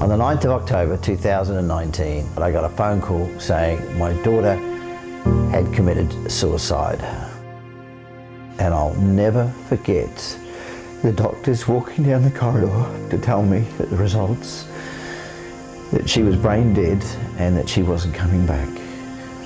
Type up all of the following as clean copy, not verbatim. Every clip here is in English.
On the 9th of October 2019, I got a phone call saying my daughter had committed suicide. And I'll never forget the doctors walking down the corridor to tell me that the results, that she was brain dead and that she wasn't coming back.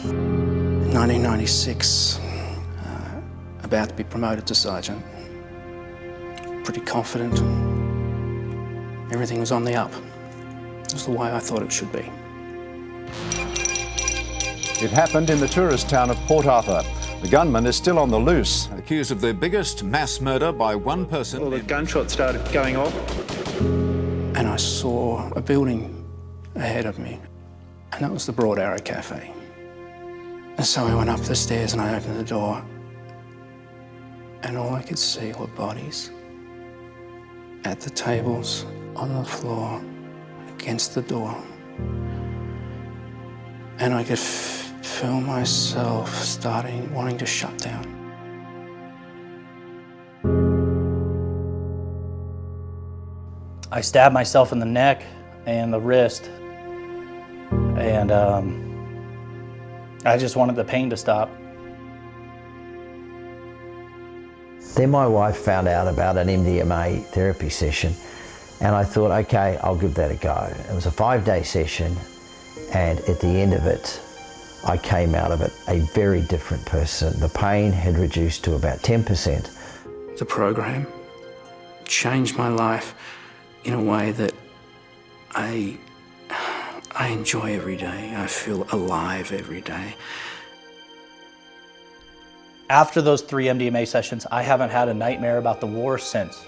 1996, about to be promoted to sergeant. Pretty confident. Everything was on the up. Just the way I thought it should be. It happened in the tourist town of Port Arthur. The gunman is still on the loose, accused of the biggest mass murder by one person. Well, the gunshots started going off. And I saw a building ahead of me, and that was the Broad Arrow Cafe. And so I went up the stairs and I opened the door, and all I could see were bodies at the tables, on the floor, against the door. And I could feel myself wanting to shut down. I stabbed myself in the neck and the wrist, and I just wanted the pain to stop. Then my wife found out about an MDMA therapy session, and I thought, okay, I'll give that a go. It was a 5-day session, and at the end of it, I came out of it a very different person. The pain had reduced to about 10%. The program changed my life in a way that I enjoy every day. I feel alive every day. After those 3 MDMA sessions, I haven't had a nightmare about the war since.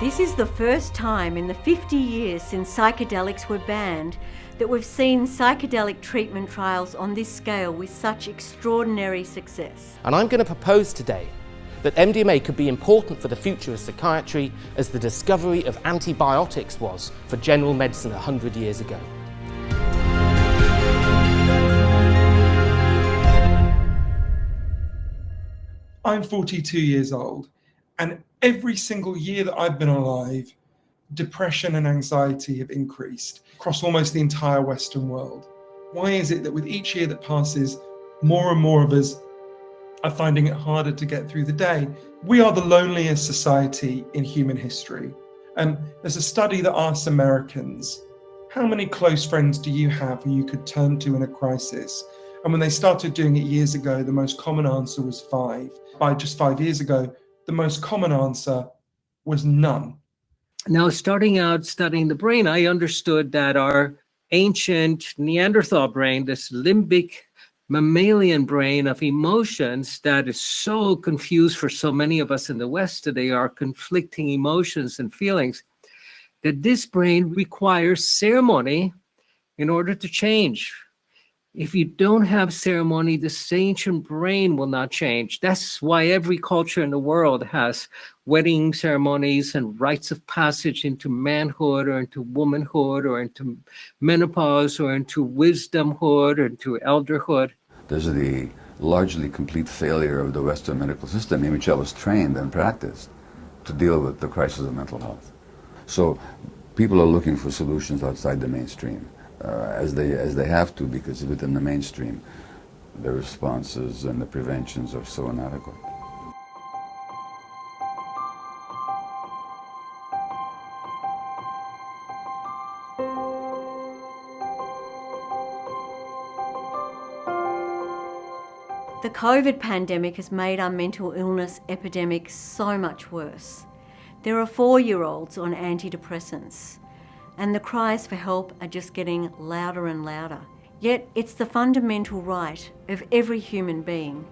This is the first time in the 50 years since psychedelics were banned that we've seen psychedelic treatment trials on this scale with such extraordinary success. And I'm going to propose today that MDMA could be important for the future of psychiatry as the discovery of antibiotics was for general medicine 100 years ago. I'm 42 years old, and every single year that I've been alive, depression and anxiety have increased across almost the entire Western world. Why is it that with each year that passes, more and more of us are finding it harder to get through the day? We are the loneliest society in human history. There's a study that asks Americans, how many close friends do you have who you could turn to in a crisis? And when they started doing it years ago, the most common answer was 5. By just 5 years ago, the most common answer was none. Now, starting out studying the brain, I understood that our ancient Neanderthal brain, this limbic mammalian brain of emotions that is so confused for so many of us in the West today, our conflicting emotions and feelings, that this brain requires ceremony in order to change. If you don't have ceremony, this ancient brain will not change. That's why every culture in the world has wedding ceremonies and rites of passage into manhood or into womanhood or into menopause or into wisdomhood or into elderhood. There's the largely complete failure of the Western medical system in which I was trained and practiced to deal with the crisis of mental health. So people are looking for solutions outside the mainstream. As they have to, because within the mainstream, the responses and the preventions are so inadequate. The COVID pandemic has made our mental illness epidemic so much worse. There are 4-year-olds on antidepressants, and the cries for help are just getting louder and louder. Yet it's the fundamental right of every human being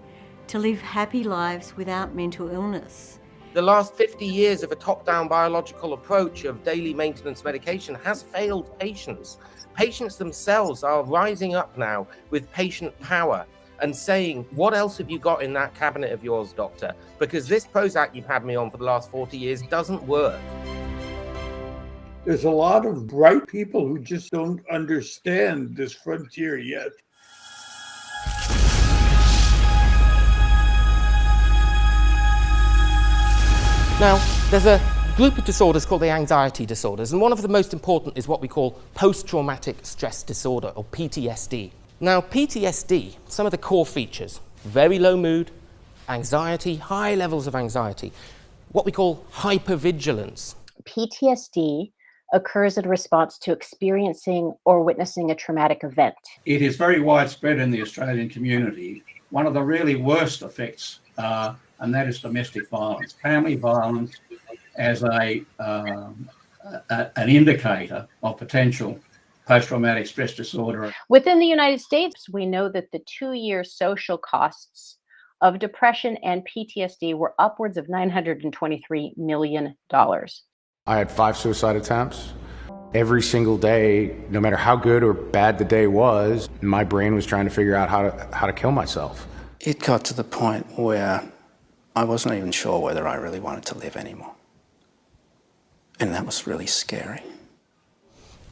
to live happy lives without mental illness. The last 50 years of a top-down biological approach of daily maintenance medication has failed patients. Patients themselves are rising up now with patient power and saying, what else have you got in that cabinet of yours, doctor? Because this Prozac you've had me on for the last 40 years doesn't work. There's a lot of bright people who just don't understand this frontier yet. Now, there's a group of disorders called the anxiety disorders, and one of the most important is what we call post-traumatic stress disorder, or PTSD. Now, PTSD, some of the core features: very low mood, anxiety, high levels of anxiety, what we call hypervigilance. PTSD occurs in response to experiencing or witnessing a traumatic event. It is very widespread in the Australian community. One of the really worst effects, and that is domestic violence, family violence as an indicator of potential post-traumatic stress disorder. Within the United States, we know that the 2-year social costs of depression and PTSD were upwards of $923 million. I had 5 suicide attempts. Every single day, no matter how good or bad the day was, my brain was trying to figure out how to kill myself. It got to the point where I wasn't even sure whether I really wanted to live anymore. And that was really scary.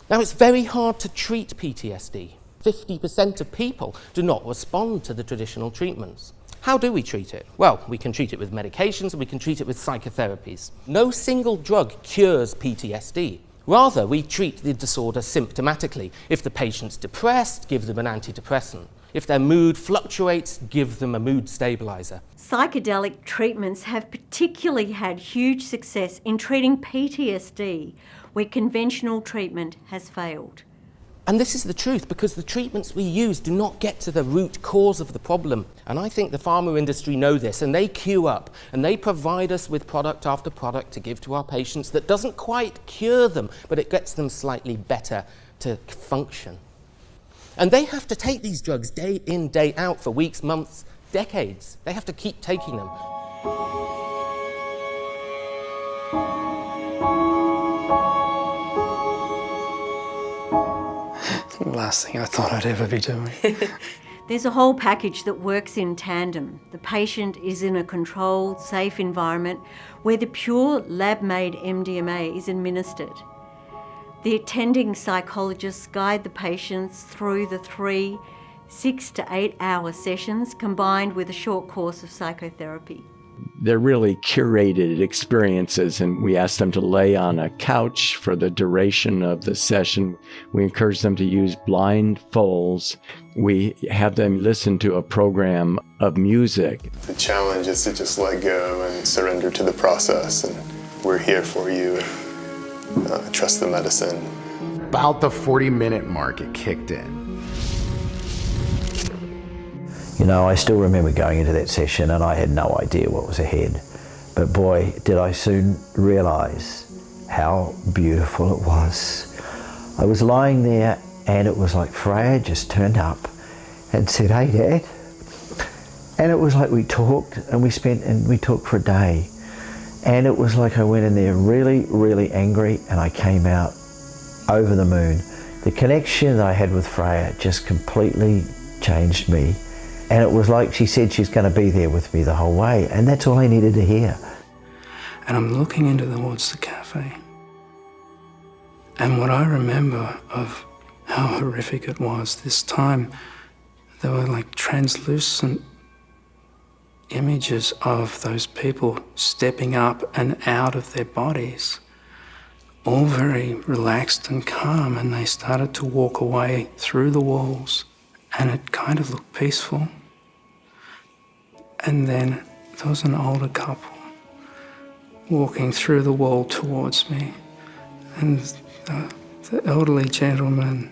Now, it's very hard to treat PTSD. 50% of people do not respond to the traditional treatments. How do we treat it? Well, we can treat it with medications and we can treat it with psychotherapies. No single drug cures PTSD. Rather, we treat the disorder symptomatically. If the patient's depressed, give them an antidepressant. If their mood fluctuates, give them a mood stabilizer. Psychedelic treatments have particularly had huge success in treating PTSD, where conventional treatment has failed. And this is the truth, because the treatments we use do not get to the root cause of the problem. And I think the pharma industry know this, and they queue up, and they provide us with product after product to give to our patients that doesn't quite cure them, but it gets them slightly better to function. And they have to take these drugs day in, day out for weeks, months, decades. They have to keep taking them. The last thing I thought I'd ever be doing. There's a whole package that works in tandem. The patient is in a controlled, safe environment where the pure lab-made MDMA is administered. The attending psychologists guide the patients through the 3 6 to 8 hour sessions combined with a short course of psychotherapy. They're really curated experiences, and we ask them to lay on a couch for the duration of the session. We encourage them to use blindfolds. We have them listen to a program of music. The challenge is to just let go and surrender to the process, and we're here for you. Trust the medicine. About the 40-minute mark, it kicked in. You know, I still remember going into that session and I had no idea what was ahead. But boy, did I soon realize how beautiful it was. I was lying there and it was like Freya just turned up and said, "Hey, Dad." And it was like we talked and we talked for a day. And it was like I went in there really, really angry and I came out over the moon. The connection that I had with Freya just completely changed me. And it was like she said she's going to be there with me the whole way. And that's all I needed to hear. And I'm looking towards the cafe. And what I remember of how horrific it was this time, there were like translucent images of those people stepping up and out of their bodies, all very relaxed and calm, and they started to walk away through the walls, and it kind of looked peaceful. And then there was an older couple walking through the wall towards me, and the elderly gentleman,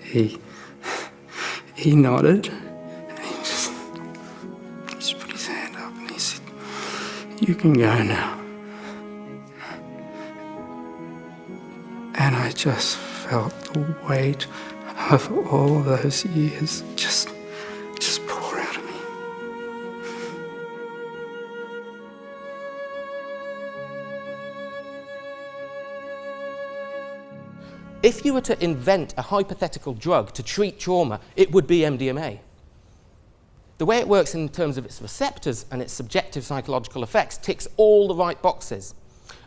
he nodded. You can go now. And I just felt the weight of all those years just pour out of me. If you were to invent a hypothetical drug to treat trauma, it would be MDMA. The way it works in terms of its receptors and its subjective psychological effects ticks all the right boxes.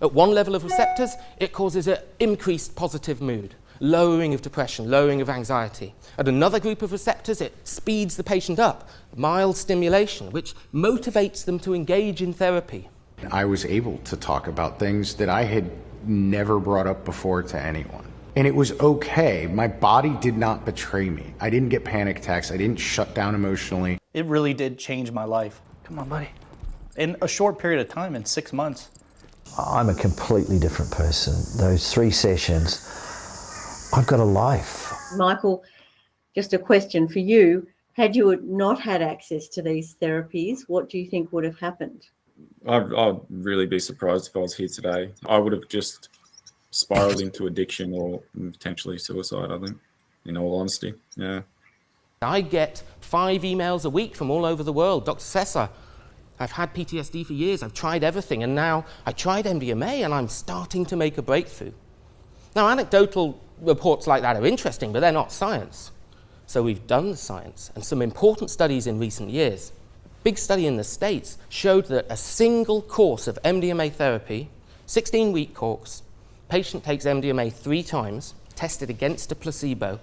At one level of receptors, it causes an increased positive mood. lowering of depression, lowering of anxiety. At another group of receptors, it speeds the patient up, mild stimulation, which motivates them to engage in therapy. I was able to talk about things that I had never brought up before to anyone. And it was okay. My body did not betray me. I didn't get panic attacks. I didn't shut down emotionally. It really did change my life. Come on, buddy. In a short period of time, in 6 months. I'm a completely different person. Those 3 sessions, I've got a life. Michael, just a question for you. Had you not had access to these therapies, what do you think would have happened? I'd really be surprised if I was here today. I would have just spiraled into addiction or potentially suicide, I think, in all honesty. Yeah. I get 5 emails a week from all over the world. Dr. Sessa, I've had PTSD for years. I've tried everything, and now I tried MDMA, and I'm starting to make a breakthrough. Now, anecdotal reports like that are interesting, but they're not science. So we've done the science, and some important studies in recent years. A big study in the States showed that a single course of MDMA therapy, 16-week course, patient takes MDMA 3 times, tested against a placebo.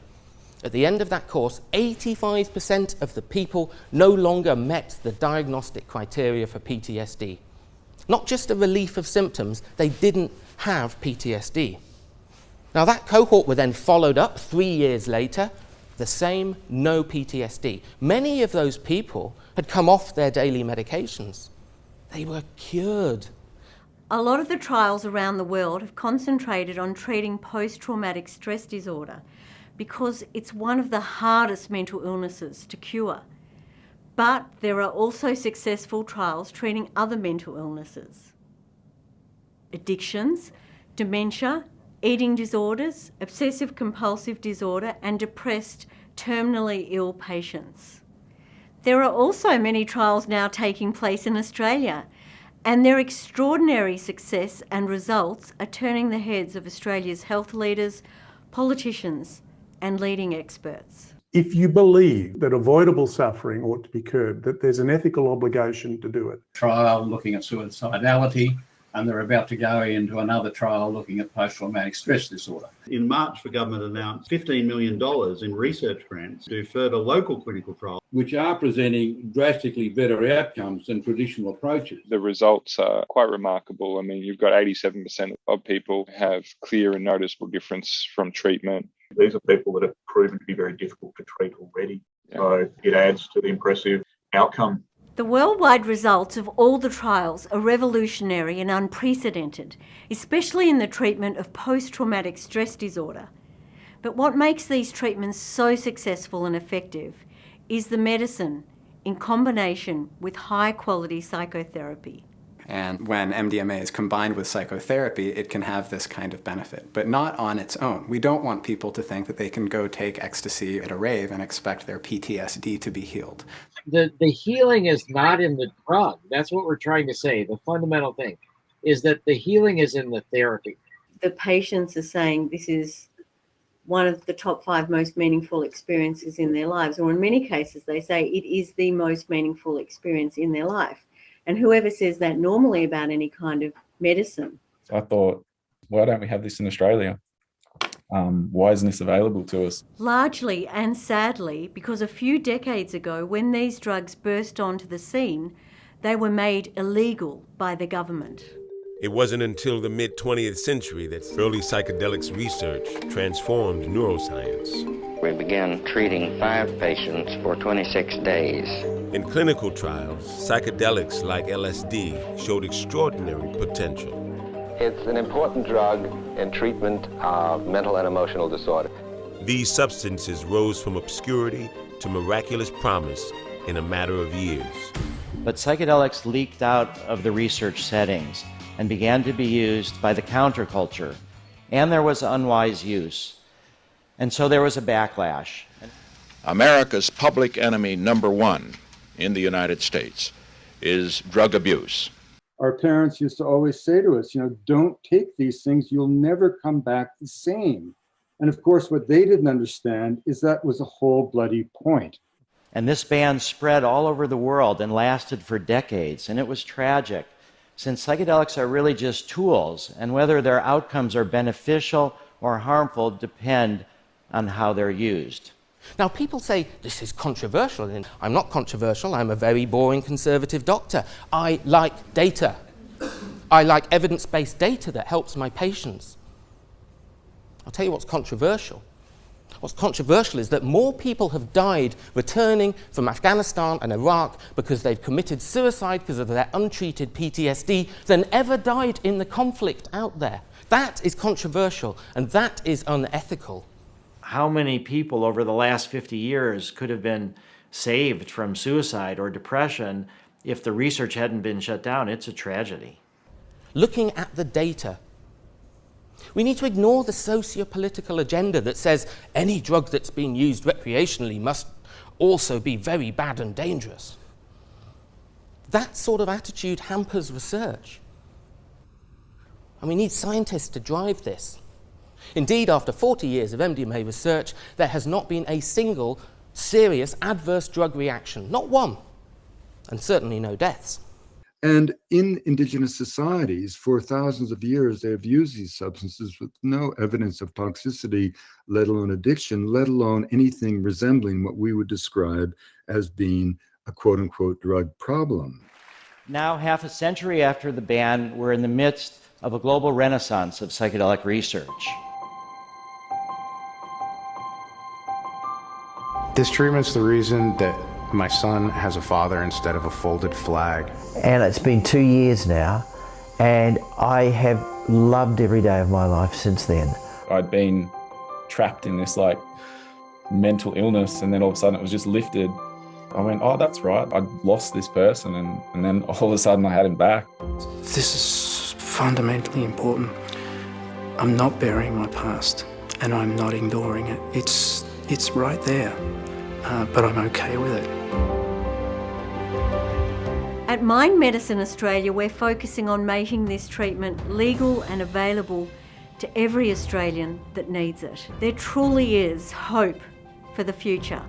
At the end of that course, 85% of the people no longer met the diagnostic criteria for PTSD. Not just a relief of symptoms, they didn't have PTSD. Now that cohort were then followed up 3 years later, the same, no PTSD. Many of those people had come off their daily medications. They were cured. A lot of the trials around the world have concentrated on treating post-traumatic stress disorder because it's one of the hardest mental illnesses to cure. But there are also successful trials treating other mental illnesses. Addictions, dementia, eating disorders, obsessive-compulsive disorder, and depressed, terminally ill patients. There are also many trials now taking place in Australia, and their extraordinary success and results are turning the heads of Australia's health leaders, politicians, and leading experts. If you believe that avoidable suffering ought to be curbed, that there's an ethical obligation to do it. Trial looking at suicidality, and they're about to go into another trial looking at post-traumatic stress disorder. In March, the government announced $15 million in research grants to do further local clinical trials, which are presenting drastically better outcomes than traditional approaches. The results are quite remarkable. I mean, you've got 87% of people have clear and noticeable difference from treatment. These are people that have proven to be very difficult to treat already. Yeah. So it adds to the impressive outcome. The worldwide results of all the trials are revolutionary and unprecedented, especially in the treatment of post-traumatic stress disorder. But what makes these treatments so successful and effective is the medicine in combination with high-quality psychotherapy. And when MDMA is combined with psychotherapy, it can have this kind of benefit, but not on its own. We don't want people to think that they can go take ecstasy at a rave and expect their PTSD to be healed. The healing is not in the drug. That's what we're trying to say. The fundamental thing is that the healing is in the therapy. The patients are saying this is one of the top 5 most meaningful experiences in their lives, or in many cases they say it is the most meaningful experience in their life. And whoever says that normally about any kind of medicine. I thought, why don't we have this in Australia? Why isn't this available to us? Largely and sadly, because a few decades ago, when these drugs burst onto the scene, they were made illegal by the government. It wasn't until the mid-20th century that early psychedelics research transformed neuroscience. We began treating 5 patients for 26 days. In clinical trials, psychedelics like LSD showed extraordinary potential. It's an important drug in treatment of mental and emotional disorder. These substances rose from obscurity to miraculous promise in a matter of years. But psychedelics leaked out of the research settings and began to be used by the counterculture, and there was unwise use. And so there was a backlash. America's public enemy number 1 in the United States is drug abuse. Our parents used to always say to us, don't take these things, you'll never come back the same. And of course, what they didn't understand is that was the whole bloody point. And this ban spread all over the world and lasted for decades, and it was tragic, since psychedelics are really just tools, and whether their outcomes are beneficial or harmful depend on how they're used. Now, people say this is controversial, and I'm not controversial. I'm a very boring conservative doctor. I like data. I like evidence-based data that helps my patients. I'll tell you what's controversial. What's controversial is that more people have died returning from Afghanistan and Iraq because they've committed suicide because of their untreated PTSD than ever died in the conflict out there. That is controversial, and that is unethical. How many people over the last 50 years could have been saved from suicide or depression if the research hadn't been shut down? It's a tragedy. Looking at the data, we need to ignore the socio-political agenda that says any drug that's being used recreationally must also be very bad and dangerous. That sort of attitude hampers research. And we need scientists to drive this. Indeed, after 40 years of MDMA research, there has not been a single serious adverse drug reaction, not one, and certainly no deaths. And in indigenous societies, for thousands of years, they have used these substances with no evidence of toxicity, let alone addiction, let alone anything resembling what we would describe as being a quote-unquote drug problem. Now, half a century after the ban, we're in the midst of a global renaissance of psychedelic research. This treatment's the reason that my son has a father instead of a folded flag. And it's been 2 years now, and I have loved every day of my life since then. I'd been trapped in this like mental illness, and then all of a sudden it was just lifted. I went, oh, that's right. I'd lost this person, and then all of a sudden I had him back. This is fundamentally important. I'm not burying my past, and I'm not ignoring it. It's right there, but I'm okay with it. At Mind Medicine Australia, we're focusing on making this treatment legal and available to every Australian that needs it. There truly is hope for the future.